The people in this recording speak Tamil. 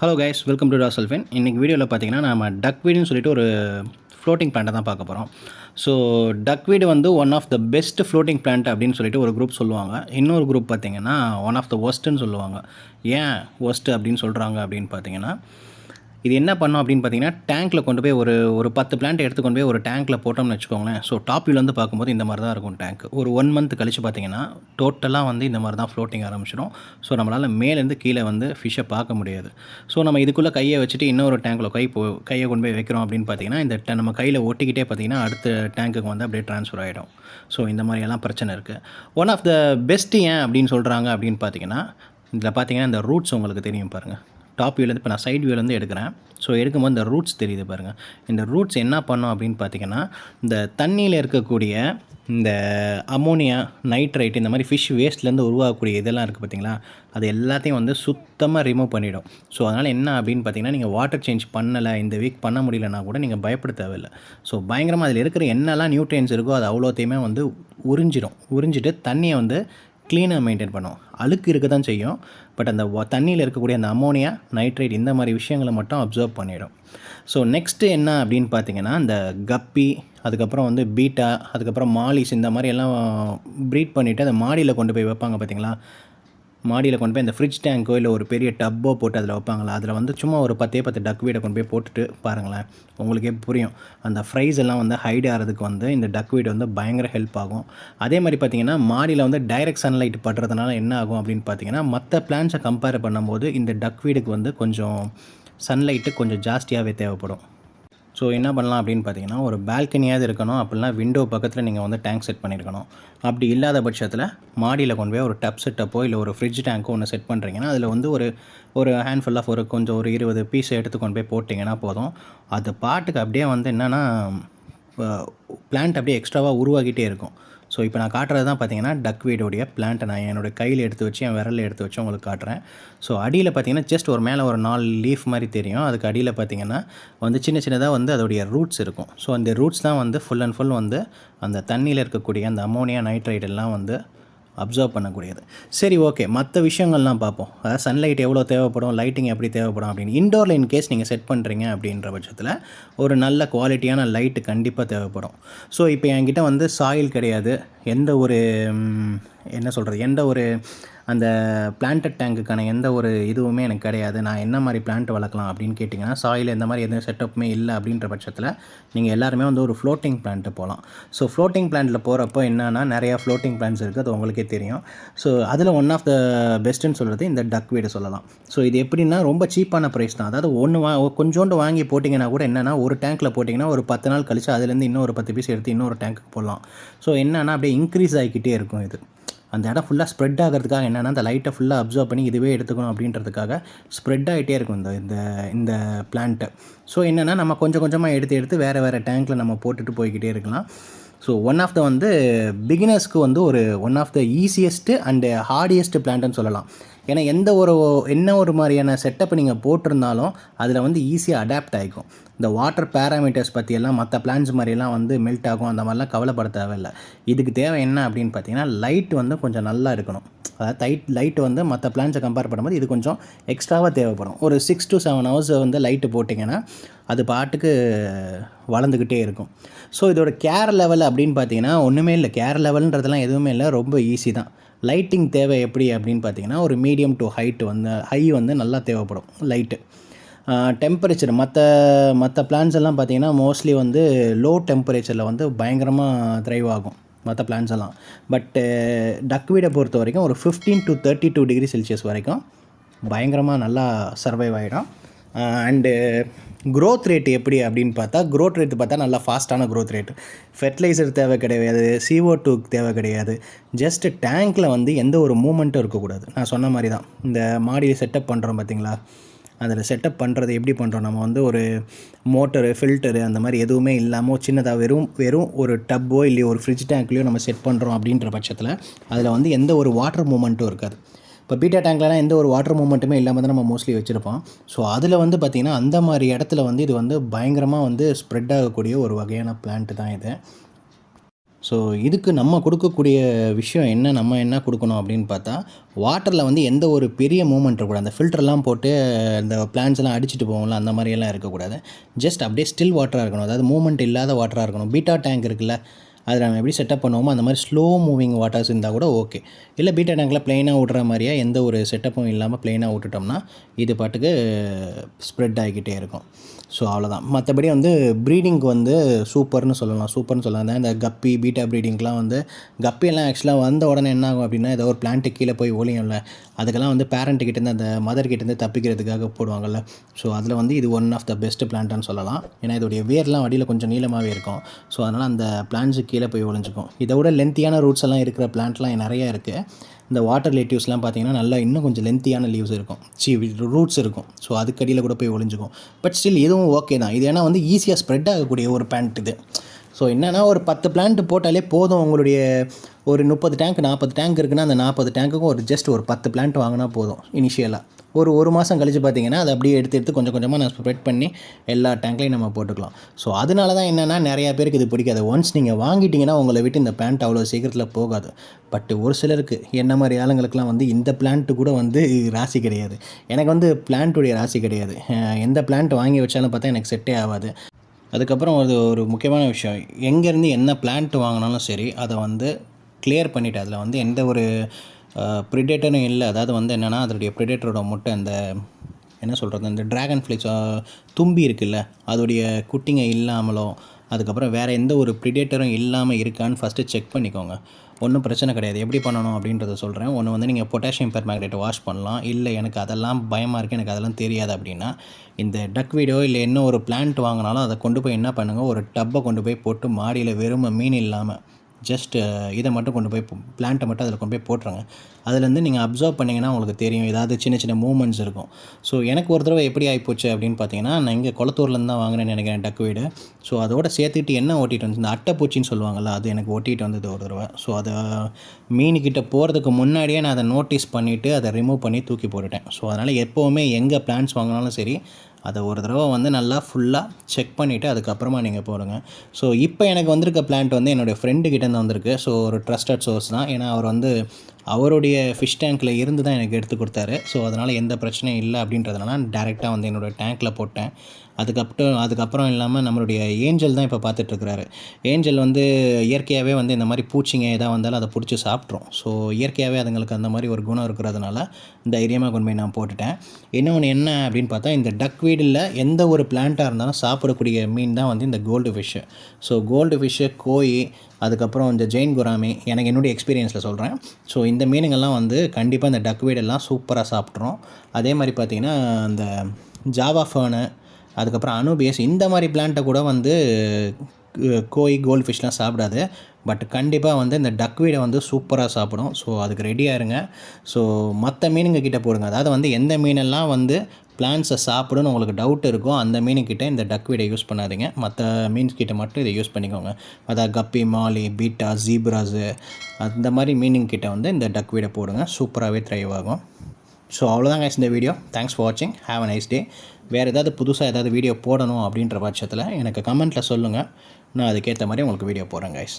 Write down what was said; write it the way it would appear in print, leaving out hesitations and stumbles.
ஹலோ கைஸ், வெல்கம் டு டாசல்ஃபின். இன்றைக்கி வீடியோவில் பார்த்தீங்கன்னா நம்ம டக்வீடுன்னு சொல்லிட்டு ஒரு ஃப்ளோட்டிங் பிளான்ட்டை தான் பார்க்க போகிறோம். ஸோ டக்வீடு வந்து one of the best floating plant அப்படின்னு சொல்லிட்டு ஒரு குரூப் சொல்லுவாங்க. இன்னொரு குரூப் பார்த்தீங்கன்னா ஒன் ஆஃப் த ஒஸ்ட்டுன்னு சொல்லுவாங்க. ஏன் ஒஸ்ட்டு அப்படின்னு சொல்கிறாங்க அப்படின்னு பார்த்தீங்கன்னா, இது என்ன பண்ணோம் அப்படின்னு பார்த்தீங்கன்னா, டேங்க்கில் கொண்டு போய் ஒரு 10 பிளான்ட் எடுத்து கொண்டு போய் ஒரு டேங்க்கில் போட்டோம்னு வச்சுக்கோங்களேன். ஸோ டாப் வியூலேருந்து பார்க்கும்போது இந்த மாதிரி தான் இருக்கும் டேங்க். ஒரு 1 மந்த் கழிச்சு பார்த்தீங்கன்னா டோட்டலாக வந்து இந்த மாதிரி தான் ஃப்ளோட்டிங் ஆரம்பிச்சிடும். ஸோ நம்மளால் மேலேருந்து கீழே வந்து ஃபிஷ்ஷை பார்க்க முடியாது. ஸோ நம்ம இதுக்குள்ளே கையை வச்சுட்டு இன்னொரு டேங்க்கில் கையை கொண்டு போய் வைக்கிறோம் அப்படின்னு பார்த்தீங்கன்னா, இந்த நம்ம கையில் ஒட்டிக்கிட்டே பார்த்தீங்கன்னா அடுத்த டேங்க்குக்கு வந்து அப்படியே ட்ரான்ஸ்ஃபர் ஆகிடும். ஸோ இந்த மாதிரியெல்லாம் பிரச்சனை இருக்குது. ஒன் ஆஃப் த பெஸ்ட்டு ஏன் அப்படின்னு சொல்கிறாங்க அப்படின்னு பார்த்தீங்கன்னா, இதில் பார்த்தீங்கன்னா இந்த ரூட்ஸ் உங்களுக்கு தெரியும் பாருங்கள். டாப் வியூலேருந்து இப்போ நான் சைட் வியூலேருந்து எடுக்கிறேன். ஸோ எடுக்கும்போது இந்த ரூட்ஸ் தெரியுது பாருங்கள். இந்த ரூட்ஸ் என்ன பண்ணோம் அப்படின்னு பார்த்தீங்கன்னா, இந்த தண்ணியில் இருக்கக்கூடிய இந்த அமோனியா, நைட்ரைட் இந்த மாதிரி ஃபிஷ் வேஸ்ட்லேருந்து உருவாகக்கூடிய இதெல்லாம் இருக்குது பார்த்தீங்களா, அது எல்லாத்தையும் வந்து சுத்தமாக ரிமூவ் பண்ணிவிடும். ஸோ அதனால் என்ன அப்படின்னு பார்த்தீங்கன்னா, நீங்கள் வாட்டர் சேஞ்ச் பண்ணலை, இந்த வீக் பண்ண முடியலன்னா கூட நீங்கள் பயப்பட தேவையில்லை. ஸோ பயங்கரமாக அதில் இருக்கிற என்னெல்லாம் நியூட்ரியன்ஸ் இருக்கோ அது அவ்வளோத்தையுமே வந்து உறிஞ்சிட்டு தண்ணியை வந்து க்ளீனாக மெயின்டைன் பண்ணும். அழுக்கு இருக்க தான் செய்யும், பட் அந்த தண்ணியில் இருக்கக்கூடிய அந்த அமோனியா, நைட்ரேட் இந்த மாதிரி விஷயங்களை மட்டும் அப்சர்வ் பண்ணிடும். ஸோ நெக்ஸ்ட்டு என்ன அப்படின்னு பார்த்தீங்கன்னா, இந்த கப்பி, அதுக்கப்புறம் வந்து பீட்டா, அதுக்கப்புறம் மாலிஸ் இந்த மாதிரி எல்லாம் ப்ரீட் பண்ணிவிட்டு அதை மாடியில் கொண்டு போய் வைப்பாங்க பார்த்தீங்களா. மாடியில் கொண்டு போய் இந்த ஃப்ரிட்ஜ் டேங்கோ இல்லை ஒரு பெரிய டப்போ போட்டு அதில் வைப்பாங்களா, அதில் வந்து சும்மா ஒரு 10 டக் வீடை கொண்டு போய் போட்டுட்டு பாருங்களேன், உங்களுக்கே புரியும். அந்த ஃப்ரைஸ் எல்லாம் வந்து ஹைட் ஆகிறதுக்கு வந்து இந்த டக் வீடு வந்து பயங்கர ஹெல்ப் ஆகும். அதே மாதிரி பார்த்திங்கன்னா, மாடியில் வந்து டைரக்ட் சன்லைட் படுறதுனால என்ன ஆகும் அப்படின்னு பார்த்தீங்கன்னா, மற்ற பிளான்ஸை கம்பேர் பண்ணும்போது இந்த டக் வீடுக்கு வந்து கொஞ்சம் சன்லைட்டு கொஞ்சம் ஜாஸ்தியாகவே தேவைப்படும். ஸோ என்ன பண்ணலாம் அப்படின்னு பார்த்தீங்கன்னா, ஒரு பால்கனியாவது இருக்கணும், அப்படின்னா விண்டோ பக்கத்தில் நீங்கள் வந்து டேங்க் செட் பண்ணியிருக்கணும். அப்படி இல்லாத பட்சத்தில் மாடியில் கொண்டு போய் ஒரு டப் செட்டப்போ இல்லை ஒரு ஃப்ரிட்ஜ் டேங்க்கோ ஒன்று செட் பண்ணுறீங்கன்னா, அதில் வந்து ஒரு ஹேண்ட்ஃபுல் ஆஃப் கொஞ்சம் ஒரு 20 பீஸ் எடுத்து கொண்டு போய் போட்டிங்கன்னா போதும். அது பாட்டுக்கு அப்படியே வந்து என்னென்னா பிளான்ட் அப்படியே எக்ஸ்ட்ராவாக உருவாகிட்டே இருக்கும். ஸோ இப்போ நான் காட்டுறது தான் பார்த்தீங்கன்னா டக் வீடோடைய பிளான்ட்டை நான் என்னோடய கையில் எடுத்து வச்சு என் விரலில் எடுத்து வச்சு உங்களுக்கு காட்டுறேன். ஸோ அடியில் பார்த்தீங்கன்னா ஜஸ்ட் ஒரு மேலே ஒரு 4 லீஃப் மாதிரி தெரியும். அதுக்கு அடியில் பார்த்தீங்கன்னா வந்து சின்னதாக வந்து அதோடைய ரூட்ஸ் இருக்கும். ஸோ அந்த ரூட்ஸ் தான் வந்து ஃபுல் அண்ட் ஃபுல் வந்து அந்த தண்ணியில் இருக்கக்கூடிய அந்த அமோனியா, நைட்ரைட் எல்லாம் வந்து அப்சர்வ் பண்ணக்கூடியது. சரி, ஓகே, மற்ற விஷயங்கள்லாம் பார்ப்போம். அதாவது சன்லைட் எவ்வளோ தேவைப்படும், லைட்டிங் எப்படி தேவைப்படும் அப்படின்னு. இன்டோரில் இன்கேஸ் நீங்கள் செட் பண்ணுறீங்க அப்படின்ற பட்சத்தில் ஒரு நல்ல குவாலிட்டியான லைட்டு கண்டிப்பாக தேவைப்படும். ஸோ இப்போ என்கிட்ட வந்து சாயில் கிடையாது, எந்த ஒரு அந்த பிளான்டட் டேங்க்குக்கான எந்த ஒரு இதுவுமே எனக்கு கிடையாது. நான் என்ன மாதிரி பிளான்ட் வளர்க்கலாம் அப்படின்னு கேட்டிங்கன்னா, சாயில் எந்த மாதிரி எந்த செட்டப்புமே இல்லை அப்படின்ற பட்சத்தில் நீங்கள் எல்லாருமே வந்து ஒரு ஃப்ளோட்டிங் பிளான்ட்டு போகலாம். ஸோ ஃப்ளோட்டிங் பிளான்ட்டில் போகிறப்போ என்னென்னா நிறையா ஃப்ளோட்டிங் பிளான்ட்ஸ் இருக்குது, அது உங்களுக்கே தெரியும். ஸோ அதில் ஒன் ஆஃப் த பெஸ்ட்டுன்னு சொல்கிறது இந்த டக் வீடு சொல்லலாம். ஸோ இது எப்படின்னா ரொம்ப சீப்பான ப்ரைஸ் தான். அதாவது கொஞ்சோண்டு வாங்கி போட்டிங்கன்னா கூட என்னென்னா ஒரு டேங்க்கில் போட்டிங்கன்னா ஒரு 10 நாள் கழிச்சு அதுலேருந்து இன்னொரு 10 பீஸ் எடுத்து இன்னொரு டேங்க்குக்கு போடலாம். ஸோ என்னென்னா அப்படியே இன்க்ரீஸ் ஆகிக்கிட்டே இருக்கும். இது அந்த இடம் ஃபுல்லாக ஸ்ப்ரெட் ஆகிறதுக்காக என்னென்னா அந்த லைட்டை ஃபுல்லாக அப்சர்வ் பண்ணி இதுவே எடுத்துக்கணும் அப்படின்றதுக்காக ஸ்ப்ரெட் ஆகிட்டே இருக்கும் இந்த பிளான்ட்டு. ஸோ என்னென்னா நம்ம கொஞ்சம் கொஞ்சமாக எடுத்து வேறு டேங்க்கில் நம்ம போட்டுட்டு போய்கிட்டே இருக்கலாம். ஸோ ஒன் ஆஃப் த பிகினர்ஸ்க்கு வந்து one of the easiest and hardiest பிளான்ட்டுன்னு சொல்லலாம். ஏன்னா என்ன ஒரு மாதிரியான செட்டப்பை நீங்கள் போட்டிருந்தாலும் அதில் வந்து ஈஸியாக அடாப்ட் ஆகிக்கும். இந்த வாட்டர் பேராமீட்டர்ஸ் பற்றியெல்லாம் மற்ற பிளான்ஸ் மாதிரிலாம் வந்து மெல்ட் ஆகும், அந்த மாதிரிலாம் கவலைப்பட தேவையில்லை. இதுக்கு தேவை என்ன அப்படின்னு பார்த்தீங்கன்னா, லைட் வந்து கொஞ்சம் நல்லா இருக்கணும். அதாவது லைட்டு வந்து மற்ற பிளான்ஸை கம்பேர் பண்ணும்போது இது கொஞ்சம் எக்ஸ்ட்ராவாக தேவைப்படும். ஒரு 6 to 7 ஹவர்ஸ் வந்து லைட்டு போட்டிங்கன்னா அது பாட்டுக்கு வளர்ந்துக்கிட்டே இருக்கும். ஸோ இதோட கேர் லெவல் அப்படின்னு பார்த்தீங்கன்னா ஒன்றுமே இல்லை. கேர் லெவல்ன்றதெல்லாம் எதுவுமே இல்லை, ரொம்ப ஈஸி தான். லைட்டிங் தேவை எப்படி அப்படின்னு பார்த்தீங்கன்னா, ஒரு மீடியம் டு ஹை வந்து நல்லா தேவைப்படும் லைட்டு. டெம்பரேச்சர் மற்ற பிளான்ஸ் எல்லாம் பார்த்தீங்கன்னா மோஸ்ட்லி வந்து லோ டெம்பரேச்சரில் வந்து பயங்கரமாக த்ரைவ் ஆகும் மற்ற பிளான்ஸ் எல்லாம். பட்டு டக் வீடை பொறுத்த வரைக்கும் ஒரு 15 to 32 டிகிரி செல்சியஸ் வரைக்கும் பயங்கரமாக நல்லா சர்வைவ் ஆகிடும். அண்டு க்ரோத் ரேட் எப்படி அப்படின்னு பார்த்தா நல்லா ஃபாஸ்ட்டான க்ரோத் ரேட்டு. ஃபெர்டிலைசர் தேவை கிடையாது, CO2 தேவை கிடையாது. ஜஸ்ட்டு டேங்க்கில் வந்து எந்த ஒரு மூமெண்ட்டும் இருக்கக்கூடாது. நான் சொன்ன மாதிரி தான் இந்த மாடியில் செட்டப் பண்ணுறோம் பார்த்தீங்களா, அதில் செட்டப் பண்ணுறது எப்படி பண்ணுறோம், நம்ம வந்து ஒரு மோட்டரு, ஃபில்டரு அந்த மாதிரி எதுவுமே இல்லாமல் சின்னதாக வெறும் ஒரு டப்போ இல்லை ஒரு ஃப்ரிட்ஜ் டேங்க்லேயோ நம்ம செட் பண்ணுறோம் அப்படின்ற பட்சத்தில் அதில் வந்து எந்த ஒரு வாட்டர் மூமெண்ட்டும் இருக்காது. இப்போ பீட்டா டேங்க்லாம் எந்த ஒரு வாட்டர் மூமெண்ட்டுமே இல்லாமல் தான் நம்ம மோஸ்ட்லி வச்சுருப்போம். ஸோ அதில் வந்து பார்த்திங்கன்னா அந்த மாதிரி இடத்துல வந்து இது வந்து பயங்கரமாக வந்து ஸ்ப்ரெட் ஆகக்கூடிய ஒரு வகையான பிளான்ட்டு தான் இது. ஸோ இதுக்கு நம்ம கொடுக்கக்கூடிய விஷயம் என்ன, நம்ம என்ன கொடுக்கணும் அப்படின்னு பார்த்தா, வாட்டரில் வந்து எந்த ஒரு பெரிய மூவ்மெண்ட் இருக்கக்கூடாது. அந்த ஃபில்டர்லாம் போட்டு இந்த பிளான்ட்ஸ்லாம் அடிச்சுட்டு போவோம்ல, அந்த மாதிரியெல்லாம் இருக்கக்கூடாது. ஜஸ்ட் அப்படியே ஸ்டில் வாட்டராக இருக்கணும். அதாவது மூவ்மெண்ட் இல்லாத வாட்டராக இருக்கணும். பீட்டா டேங்க் இருக்குல்ல, அது நம்ம எப்படி செட்டப் பண்ணுவோமோ அந்த மாதிரி ஸ்லோ மூவிங் வாட்டர்ஸ் இருந்தால் கூட ஓகே. இல்லை பீட்டா டேங்கில் ப்ளைனாக விட்ற மாதிரியா எந்த ஒரு செட்டப்பும் இல்லாமல் ப்ளைனாக விட்டுட்டோம்னா இது பாட்டுக்கு ஸ்ப்ரெட் ஆகிக்கிட்டே இருக்கும். ஸோ அவ்வளோதான். மற்றபடி வந்து ப்ரீடிங்க்கு வந்து சூப்பர்னு சொல்லலாம். இந்த கப்பி பீட்டா ப்ரீடிங்க்கெலாம் வந்து கப்பியெல்லாம் ஆக்சுவலாக வந்த உடனே என்ன ஆகும் அப்படின்னா, ஏதோ ஒரு பிளான்ட்டு கீழே போய் ஒளியும்ல, அதுக்கெல்லாம் வந்து பேரண்ட்டுக்கிட்டேருந்து அந்த மதர்கிட்டேருந்து தப்பிக்கிறதுக்காக போடுவாங்கள்ல. ஸோ அதில் வந்து இது ஒன் ஆஃப் த பெஸ்ட் பிளான்ட்டான்னு சொல்லலாம். ஏன்னா இதோடைய வேர்லாம் அடியில் கொஞ்சம் நீளமாகவே இருக்கும். ஸோ அதனால் அந்த பிளான்ட்ஸு கீழே போய் ஒளிஞ்சிக்கும். இதை விட லென்த்தியான ரூட்ஸ் எல்லாம் இருக்கிற பிளான்ட்லாம் நிறையா இருக்குது. இந்த வாட்டர் லேட்டிவ்ஸ்லாம் பார்த்திங்கன்னா நல்லா இன்னும் கொஞ்சம் லென்த்தியான லீவ்ஸ் இருக்கும், ரூட்ஸ் இருக்கும். ஸோ அதுக்கடியில் கூட போய் ஒளிஞ்சிக்கும். பட் ஸ்டில் இதுவும் ஓகே தான். இது ஏன்னா வந்து ஈஸியாக ஸ்ப்ரெட் ஆகக்கூடிய ஒரு பிளான்ட் இது. ஸோ என்னென்னா ஒரு 10 பிளான்ட் போட்டாலே போதும். உங்களுடைய ஒரு 30 டேங்க் 40 டேங்க் இருக்குன்னா அந்த 40 டேங்க்குக்கும் ஒரு ஜஸ்ட் ஒரு 10 பிளான்ட் வாங்கினா போதும் இனிஷியலாக. ஒரு மாதம் கழித்து பார்த்திங்கன்னா அதை அப்படியே எடுத்து கொஞ்சம் கொஞ்சமாக நான் ஸ்ப்ரெட் பண்ணி எல்லா டேங்க்லையும் நம்ம போட்டுக்கலாம். ஸோ அதனால தான் என்னென்னா நிறையா பேருக்கு இது பிடிக்காது. ஒன்ஸ் நீங்கள் வாங்கிட்டீங்கன்னா உங்களை விட்டு இந்த பிளான்ட் அவ்வளோ சீக்கிரத்தில் போகாது. பட் ஒரு சிலருக்கு என்ன மாதிரி ஆளுங்களுக்குலாம் வந்து இந்த பிளான்ட்டு கூட வந்து ராசி கிடையாது. எனக்கு வந்து பிளான்ட்டுடைய ராசி கிடையாது. எந்த பிளான்ட் வாங்கி வச்சாலும் பார்த்தா எனக்கு செட்டே ஆகாது. அதுக்கப்புறம் ஒரு முக்கியமான விஷயம், எங்கேருந்து என்ன பிளான்ட் வாங்கினாலும் சரி அதை வந்து கிளியர் பண்ணிவிட்டு அதில் வந்து எந்த ஒரு ப்ரிடேட்டரும் இல்லை. அதாவது வந்து என்னென்னா அதோடைய ப்ரிடேட்டரோட முட்டை அந்த என்ன சொல்கிறது, இந்த ட்ராகன் ஃப்ளைஸ் தும்பி இருக்குல்ல, அதோடைய குட்டிங்க இல்லாமலோ அதுக்கப்புறம் வேறு எந்த ஒரு ப்ரிடேட்டரும் இல்லாமல் இருக்கான்னு ஃபஸ்ட்டு செக் பண்ணிக்கோங்க. ஒன்றும் பிரச்சனை கிடையாது. எப்படி பண்ணணும் அப்படின்றத சொல்கிறேன். ஒன்று வந்து நீங்கள் பொட்டாசியம் பெர்மேங்கனேட் வாஷ் பண்ணலாம். இல்லை எனக்கு அதெல்லாம் பயமாக இருக்குது, எனக்கு அதெல்லாம் தெரியாது அப்படின்னா இந்த டக் வீடோ இல்லை என்ன ஒரு பிளான்ட் வாங்கினாலும் அதை கொண்டு போய் என்ன பண்ணுங்கள், ஒரு டப்பை கொண்டு போய் போட்டு மாடியில் வெறும் மீன் இல்லாமல் ஜஸ்ட் இதை மட்டும் கொண்டு போய் பிளான்ட்டை மட்டும் அதில் கொண்டு போய் போட்டுருங்க. அதுலேருந்து நீங்கள் அப்சர்வ் பண்ணிங்கன்னா உங்களுக்கு தெரியும் ஏதாவது சின்ன சின்ன மூவ்மெண்ட்ஸ் இருக்கும். ஸோ எனக்கு ஒரு தடவை எப்படி ஆகிப்போச்சு அப்படின்னு பார்த்தீங்கன்னா, நான் இங்கே குளத்தூர்லேருந்து தான் வாங்கினேன்னு நினைக்கிறேன் டக் வீடு. ஸோ அதோட சேர்த்துக்கிட்டு என்ன ஓட்டிகிட்டு வந்து இந்த அட்டைப்பூச்சின்னு சொல்லுவாங்கள்ல, அது எனக்கு ஓட்டிகிட்டு வந்தது ஒரு தடவை. ஸோ அதை மீனுக்கிட்ட போகிறதுக்கு முன்னாடியே நான் அதை நோட்டீஸ் பண்ணிவிட்டு அதை ரிமூவ் பண்ணி தூக்கி போட்டுட்டேன். ஸோ அதனால் எப்போவுமே எங்கே பிளான்ட்ஸ் வாங்கினாலும் சரி அதை ஒரு தடவை வந்து நல்லா ஃபுல்லாக செக் பண்ணிவிட்டு அதுக்கப்புறமா நீங்கள் போடுங்க. ஸோ இப்போ எனக்கு வந்திருக்க பிளான்ட் வந்து என்னுடைய ஃப்ரெண்டுக்கிட்டேருந்து வந்திருக்கு. ஸோ ஒரு ட்ரஸ்டட் சோர்ஸ் தான். ஏன்னா அவர் வந்து அவருடைய ஃபிஷ் டேங்க்கில் இருந்து தான் எனக்கு எடுத்து கொடுத்தாரு. ஸோ அதனால் எந்த பிரச்சனையும் இல்லை அப்படின்றதுனால டேரெக்டாக வந்து என்னோடய டேங்க்கில் போட்டேன். அதுக்கப்புறம் இல்லாமல் நம்மளுடைய ஏஞ்சல் தான் இப்போ பார்த்துட்ருக்குறாரு. ஏஞ்சல் வந்து இயற்கையாகவே வந்து இந்த மாதிரி பூச்சிங்க எதாவது வந்தாலும் அதை பிடிச்சி சாப்பிட்ரும். ஸோ இயற்கையாகவே அதுங்களுக்கு அந்த மாதிரி ஒரு குணம் இருக்கிறதுனால தைரியமாக கொண்டு போய் நான் போட்டுட்டேன். இன்னொன்று என்ன அப்படின்னு பார்த்தா, இந்த டக் வீடில் எந்த ஒரு பிளான்ட்டாக இருந்தாலும் சாப்பிடக்கூடிய மீன் தான் வந்து இந்த goldfish. So goldfish, koi, அதுக்கப்புறம் இந்த ஜெயின் குராமி, எனக்கு என்னுடைய எக்ஸ்பீரியன்ஸில் சொல்கிறேன். ஸோ இந்த மீனுங்கள்லாம் வந்து கண்டிப்பாக இந்த டக் வீடெல்லாம் சூப்பராக சாப்பிட்றோம். அதே மாதிரி பார்த்திங்கன்னா இந்த ஜாவா ஃபேனு, அதுக்கப்புறம் அனூபியஸ், இந்த மாதிரி பிளான்ட்டை கூட வந்து கோய் கோல்டு ஃபிஷ்லாம் சாப்பிடாது. பட் கண்டிப்பாக வந்து இந்த டக் வீடை வந்து சூப்பராக சாப்பிடும். ஸோ அதுக்கு ரெடியாக இருங்க. ஸோ மற்ற மீனுங்க கிட்டே போடுங்க. அதாவது வந்து எந்த மீனெல்லாம் வந்து பிளான்ட்ஸை சாப்பிடுன்னு உங்களுக்கு டவுட் இருக்கோ அந்த மீனுக்கிட்ட இந்த டக் வீடை யூஸ் பண்ணாதீங்க. மற்ற மீன்ஸ் கிட்ட மட்டும் இதை யூஸ் பண்ணிக்கோங்க. அதாவது கப்பி, மாலி, பீட்டா, ஜீப்ராஸு அந்த மாதிரி மீனுங்கிட்ட வந்து இந்த டக் வீடை போடுங்க. சூப்பராகவே த்ரைவ் ஆகும். ஸோ அவ்வளோதான் கைஸ் இந்த வீடியோ. தேங்க்ஸ் ஃபார் வாட்சிங். Have a nice day. வேறு ஏதாவது புதுசாக ஏதாவது வீடியோ போடணும் அப்படின்ற பட்சத்தில் எனக்கு கமெண்ட்டில் சொல்லுங்கள். நான் அதுக்கேற்ற மாதிரி உங்களுக்கு வீடியோ போடுறேன் கைஸ்.